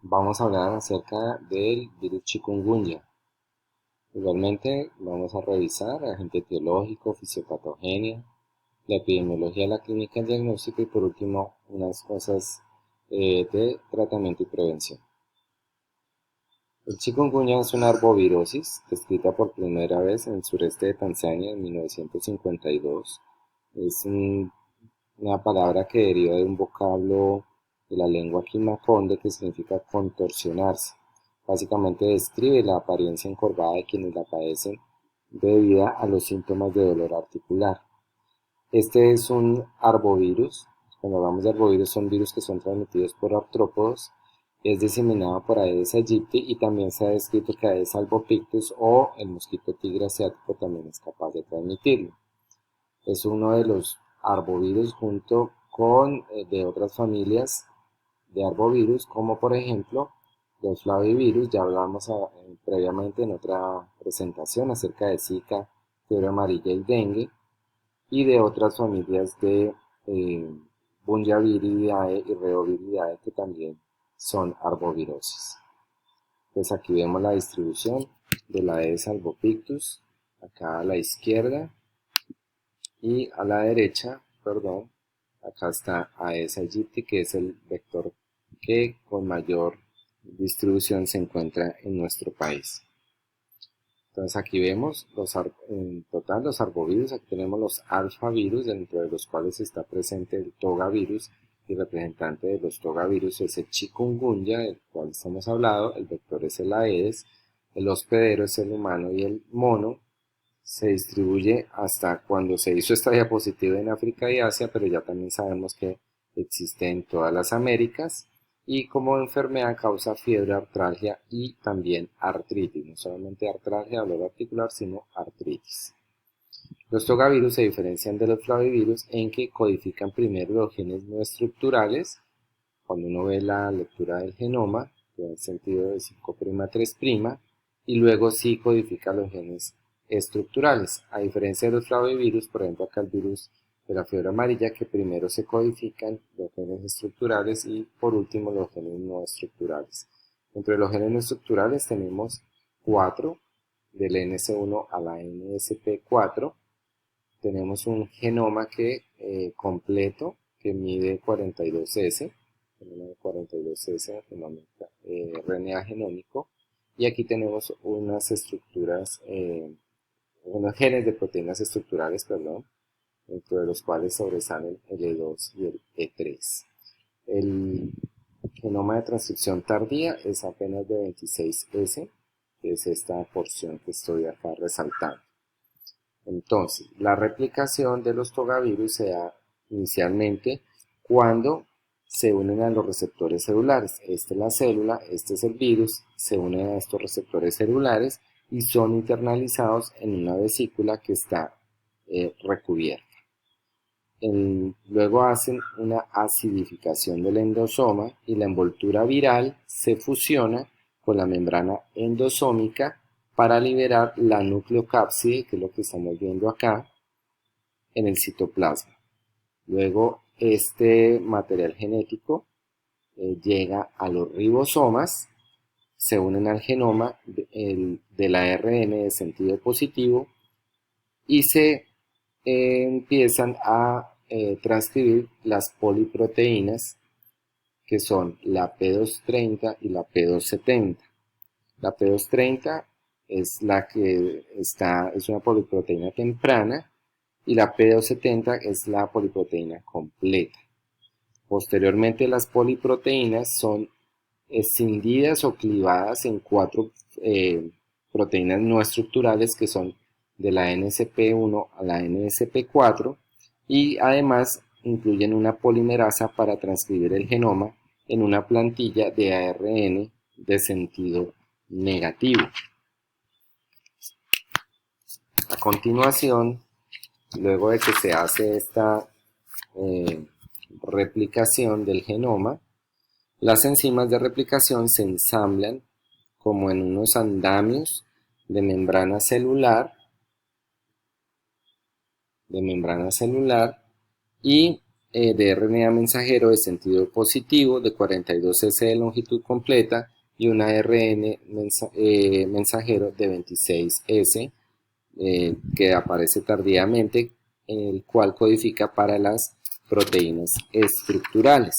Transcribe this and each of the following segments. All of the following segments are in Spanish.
Vamos a hablar acerca del virus chikungunya. Igualmente vamos a revisar agente etiológico, fisiopatogenia, la epidemiología, la clínica, el diagnóstico y por último unas cosas de tratamiento y prevención. El chikungunya es una arbovirosis descrita por primera vez en el sureste de Tanzania en 1952. Es una palabra que deriva de un vocablo de la lengua quimaconde que significa contorsionarse. Básicamente describe la apariencia encorvada de quienes la padecen debido a los síntomas de dolor articular. Este es un arbovirus. Cuando hablamos de arbovirus son virus que son transmitidos por artrópodos. Es diseminado por Aedes aegypti y también se ha descrito que Aedes albopictus o el mosquito tigre asiático también es capaz de transmitirlo. Es uno de los arbovirus junto con de otras familias de arbovirus, como por ejemplo los flavivirus. Ya hablamos previamente en otra presentación acerca de Zika, fiebre amarilla y dengue, y de otras familias de Bungiaviridae y Reoviridae que también son arbovirosis. Pues aquí vemos la distribución de la Aedes albopictus, acá a la izquierda, y a la derecha, perdón, acá está Aedes aegypti, que es el vector que con mayor distribución se encuentra en nuestro país. Entonces aquí vemos en total los arbovirus. Aquí tenemos los alfavirus, dentro de los cuales está presente el togavirus, y representante de los togavirus es el chikungunya, del cual estamos hablando. El vector es el Aedes, el hospedero es el humano y el mono. Se distribuye hasta cuando se hizo esta diapositiva en África y Asia, pero ya también sabemos que existe en todas las Américas, y como enfermedad causa fiebre, artralgia y también artritis, no solamente artralgia, dolor articular, sino artritis. Los togavirus se diferencian de los flavivirus en que codifican primero los genes no estructurales. Cuando uno ve la lectura del genoma, que en el sentido de 5'3', y luego sí codifica los genes estructurales, a diferencia de los flavivirus. Por ejemplo, acá el virus de la fiebre amarilla, que primero se codifican los genes estructurales y por último los genes no estructurales. Entre los genes no estructurales tenemos 4, del NS1 a la NSP4. Tenemos un genoma completo que mide 42S, genoma de 42S, RNA genómico, y aquí tenemos unas estructuras, unos genes de proteínas estructurales, perdón, dentro de los cuales sobresalen el E2 y el E3. El genoma de transcripción tardía es apenas de 26S, que es esta porción que estoy acá resaltando. Entonces, la replicación de los togavirus se da inicialmente cuando se unen a los receptores celulares. Esta es la célula, este es el virus, se unen a estos receptores celulares y son internalizados en una vesícula que está recubierta. Luego hacen una acidificación del endosoma y la envoltura viral se fusiona con la membrana endosómica para liberar la nucleocápside, que es lo que estamos viendo acá, en el citoplasma. Luego este material genético llega a los ribosomas, se unen al genoma del ARN de sentido positivo y se empiezan a transcribir las poliproteínas, que son la P230 y la P270. La P230 es es una poliproteína temprana, y la P270 es la poliproteína completa. Posteriormente, las poliproteínas son escindidas o clivadas en 4 proteínas no estructurales, que son de la NSP1 a la NSP4, y además incluyen una polimerasa para transcribir el genoma en una plantilla de ARN de sentido negativo. A continuación, luego de que se hace esta replicación del genoma, las enzimas de replicación se ensamblan como en unos andamios de membrana celular, y de RNA mensajero de sentido positivo de 42 S de longitud completa y un ARN mensajero de 26 S que aparece tardíamente, en el cual codifica para las proteínas estructurales.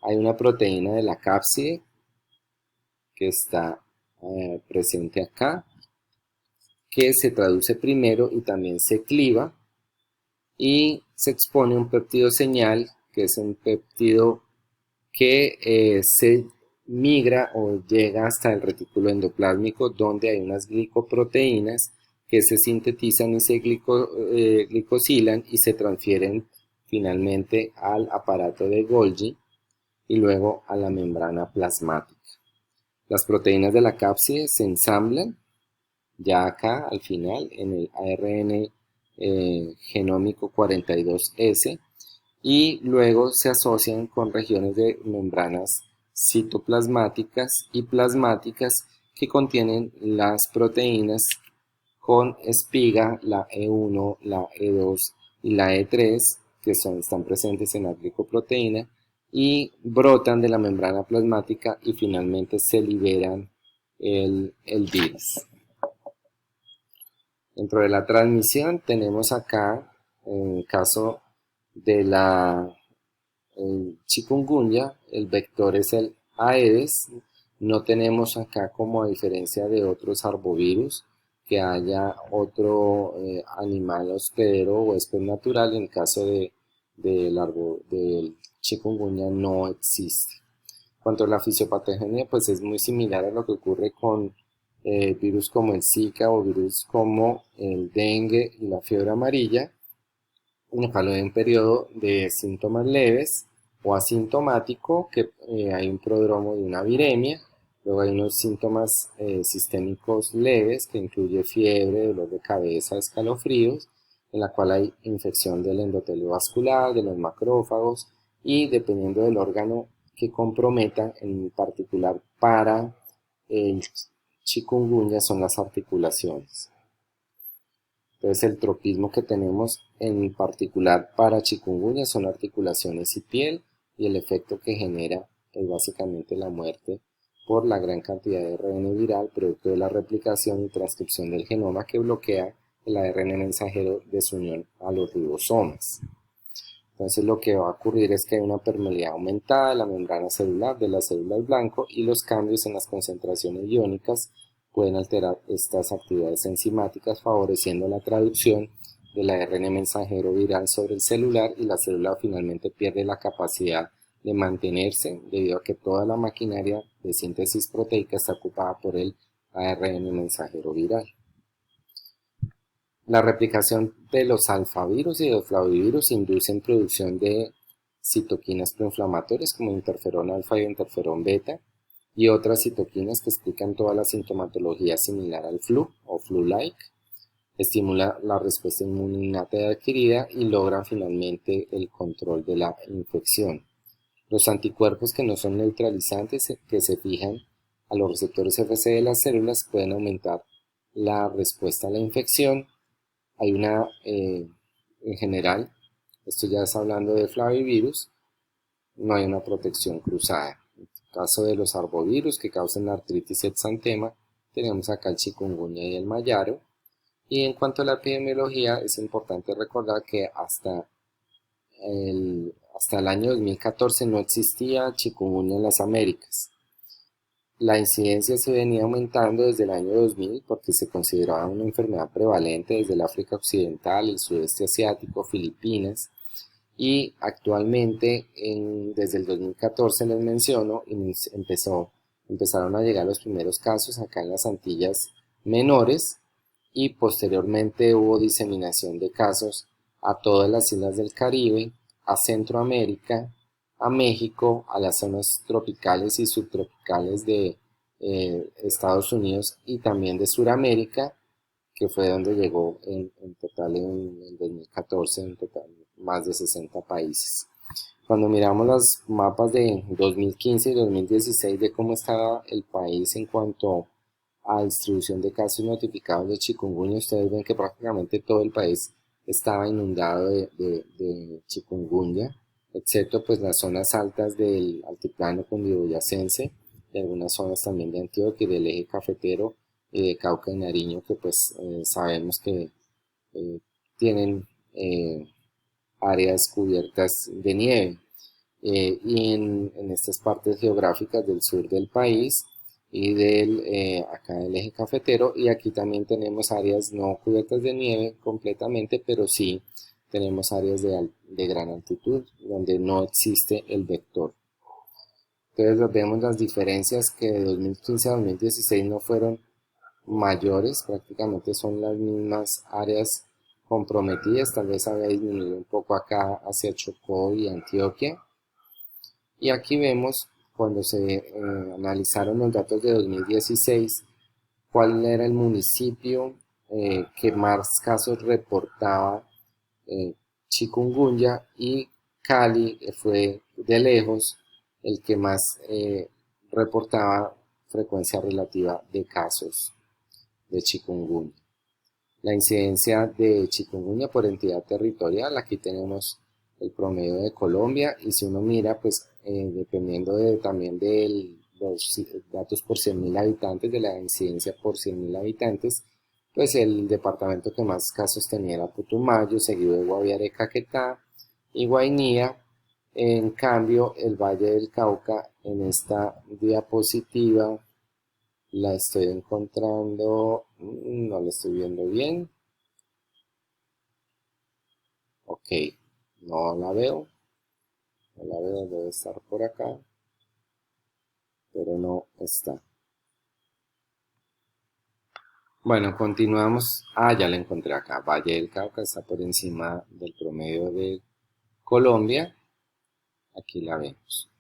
Hay una proteína de la cápside que está presente acá, que se traduce primero y también se cliva y se expone un péptido señal, que es un péptido que se migra o llega hasta el retículo endoplásmico, donde hay unas glicoproteínas que se sintetizan y se glicosilan y se transfieren finalmente al aparato de Golgi y luego a la membrana plasmática. Las proteínas de la cápside se ensamblan ya acá al final en el ARN genómico 42S y luego se asocian con regiones de membranas citoplasmáticas y plasmáticas que contienen las proteínas con espiga, la E1, la E2 y la E3, que están presentes en la glicoproteína, y brotan de la membrana plasmática y finalmente se liberan el virus. Dentro de la transmisión tenemos acá, en el caso de la chikungunya, el vector es el Aedes. No tenemos acá, como a diferencia de otros arbovirus, que haya otro animal hospedero o huésped natural. En el caso del chikungunya no existe. En cuanto a la fisiopatogenia, pues es muy similar a lo que ocurre con virus como el Zika o virus como el dengue y la fiebre amarilla. Ojalá en un periodo de síntomas leves o asintomático, que hay un prodromo de una viremia. Luego hay unos síntomas sistémicos leves, que incluye fiebre, dolor de cabeza, escalofríos, en la cual hay infección del endotelio vascular, de los macrófagos, y dependiendo del órgano que comprometa, en particular para el chikungunya son las articulaciones. Entonces el tropismo que tenemos en particular para chikungunya son articulaciones y piel, y el efecto que genera es básicamente la muerte por la gran cantidad de ARN viral producto de la replicación y transcripción del genoma que bloquea el ARN mensajero de su unión a los ribosomas. Entonces lo que va a ocurrir es que hay una permeabilidad aumentada de la membrana celular de las células blanco, y los cambios en las concentraciones iónicas pueden alterar estas actividades enzimáticas, favoreciendo la traducción del ARN mensajero viral sobre el celular, y la célula finalmente pierde la capacidad de mantenerse debido a que toda la maquinaria de síntesis proteica está ocupada por el ARN mensajero viral. La replicación de los alfavirus y de los flavivirus inducen producción de citoquinas proinflamatorias como interferón alfa y interferón beta, y otras citoquinas que explican toda la sintomatología similar al flu o flu-like. Estimula la respuesta inmune innata y adquirida y logran finalmente el control de la infección. Los anticuerpos, que no son neutralizantes, que se fijan a los receptores Fc de las células, pueden aumentar la respuesta a la infección. Hay en general, esto ya está hablando de flavivirus, no hay una protección cruzada. En el caso de los arbovirus que causan la artritis y exantema, tenemos acá el chikungunya y el mayaro. Y en cuanto a la epidemiología, es importante recordar que hasta el año 2014 no existía chikungunya en las Américas. La incidencia se venía aumentando desde el año 2000 porque se consideraba una enfermedad prevalente desde el África Occidental, el sudeste asiático, Filipinas, y actualmente desde el 2014 les menciono, empezaron a llegar los primeros casos acá en las Antillas Menores, y posteriormente hubo diseminación de casos a todas las islas del Caribe, a Centroamérica, a México, a las zonas tropicales y subtropicales de Estados Unidos y también de Sudamérica, que fue donde llegó en total en el 2014, en total más de 60 países. Cuando miramos los mapas de 2015 y 2016 de cómo estaba el país en cuanto a distribución de casos notificados de chikungunya, ustedes ven que prácticamente todo el país estaba inundado de chikungunya, excepto pues las zonas altas del altiplano cundiboyacense, y algunas zonas también de Antioquia y del eje cafetero y de Cauca y Nariño, que pues sabemos que eh, tienen áreas cubiertas de nieve. Y en estas partes geográficas del sur del país y acá del eje cafetero, y aquí también tenemos áreas no cubiertas de nieve completamente, pero sí tenemos áreas de gran altitud donde no existe el vector. Entonces vemos las diferencias que de 2015 a 2016 no fueron mayores, prácticamente son las mismas áreas comprometidas, tal vez había disminuido un poco acá hacia Chocó y Antioquia. Y aquí vemos, cuando se analizaron los datos de 2016, cuál era el municipio que más casos reportaba chikungunya, y Cali fue de lejos el que más reportaba frecuencia relativa de casos de chikungunya. La incidencia de chikungunya por entidad territorial, aquí tenemos el promedio de Colombia, y si uno mira, pues dependiendo también de los datos por 100.000 habitantes, de la incidencia por 100.000 habitantes, pues el departamento que más casos tenía era Putumayo, seguido de Guaviare, Caquetá y Guainía. En cambio, el Valle del Cauca, en esta diapositiva la estoy encontrando, no la estoy viendo bien. Ok, no la veo, debe estar por acá, pero no está. Bueno, continuamos. Ya la encontré acá. Valle del Cauca está por encima del promedio de Colombia. Aquí la vemos.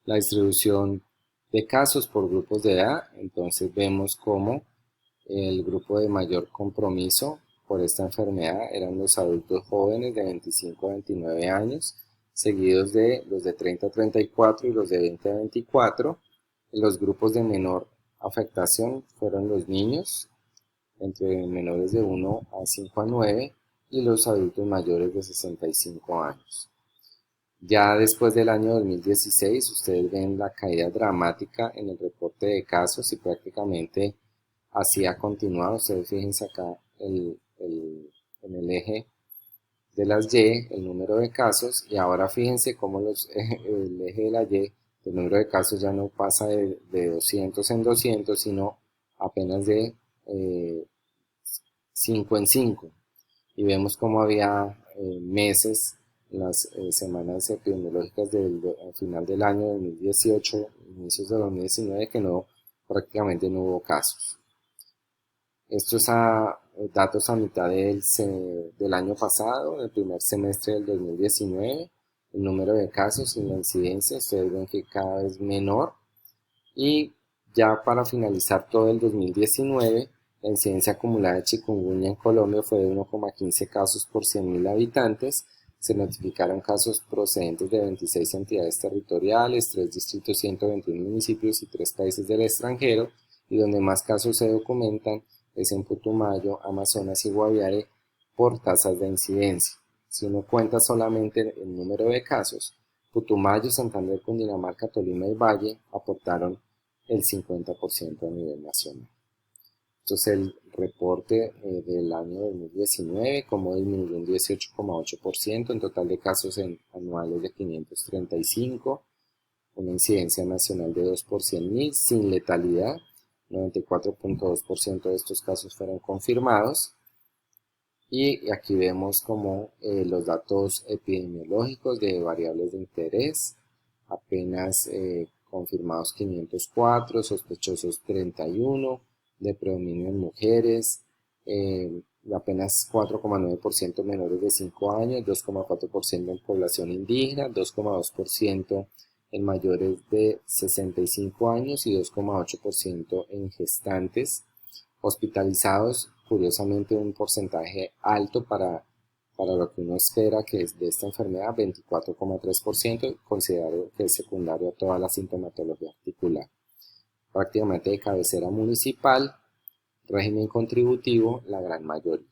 La distribución de casos por grupos de edad. Entonces vemos cómo el grupo de mayor compromiso por esta enfermedad eran los adultos jóvenes de 25 a 29 años, seguidos de los de 30 a 34 y los de 20 a 24. Los grupos de menor afectación fueron los niños, entre menores de 1 a 5 a 9, y los adultos mayores de 65 años. Ya después del año 2016, ustedes ven la caída dramática en el reporte de casos, y prácticamente así ha continuado. Ustedes fíjense acá en el eje de las Y, el número de casos, y ahora fíjense cómo el eje de la Y, el número de casos ya no pasa de 200 en 200, sino apenas de 5 en 5. Y vemos cómo había meses, las semanas epidemiológicas al final del año 2018, inicios de 2019, que prácticamente no hubo casos. Esto es datos a mitad del año pasado, el primer semestre del 2019. El número de casos y la incidencia, ustedes ven que cada vez menor. Y ya para finalizar todo el 2019, la incidencia acumulada de chikungunya en Colombia fue de 1,15 casos por 100.000 habitantes. Se notificaron casos procedentes de 26 entidades territoriales, 3 distritos, 121 municipios y 3 países del extranjero, y donde más casos se documentan es en Putumayo, Amazonas y Guaviare por tasas de incidencia. Si uno cuenta solamente el número de casos, Putumayo, Santander, Cundinamarca, Tolima y Valle aportaron el 50% a nivel nacional. Esto es el reporte del año 2019, como disminuyó un 18,8% en total de casos anuales de 535, una incidencia nacional de 2 por 100.000, sin letalidad. 94,2% de estos casos fueron confirmados. Y aquí vemos como los datos epidemiológicos de variables de interés: apenas confirmados 504, sospechosos 31, de predominio en mujeres, apenas 4,9% menores de 5 años, 2,4% en población indígena, 2,2% en mayores de 65 años y 2,8% en gestantes. Hospitalizados, curiosamente un porcentaje alto para lo que uno espera que es de esta enfermedad, 24,3%, considerado que es secundario a toda la sintomatología articular. Prácticamente de cabecera municipal, Régimen contributivo, la gran mayoría.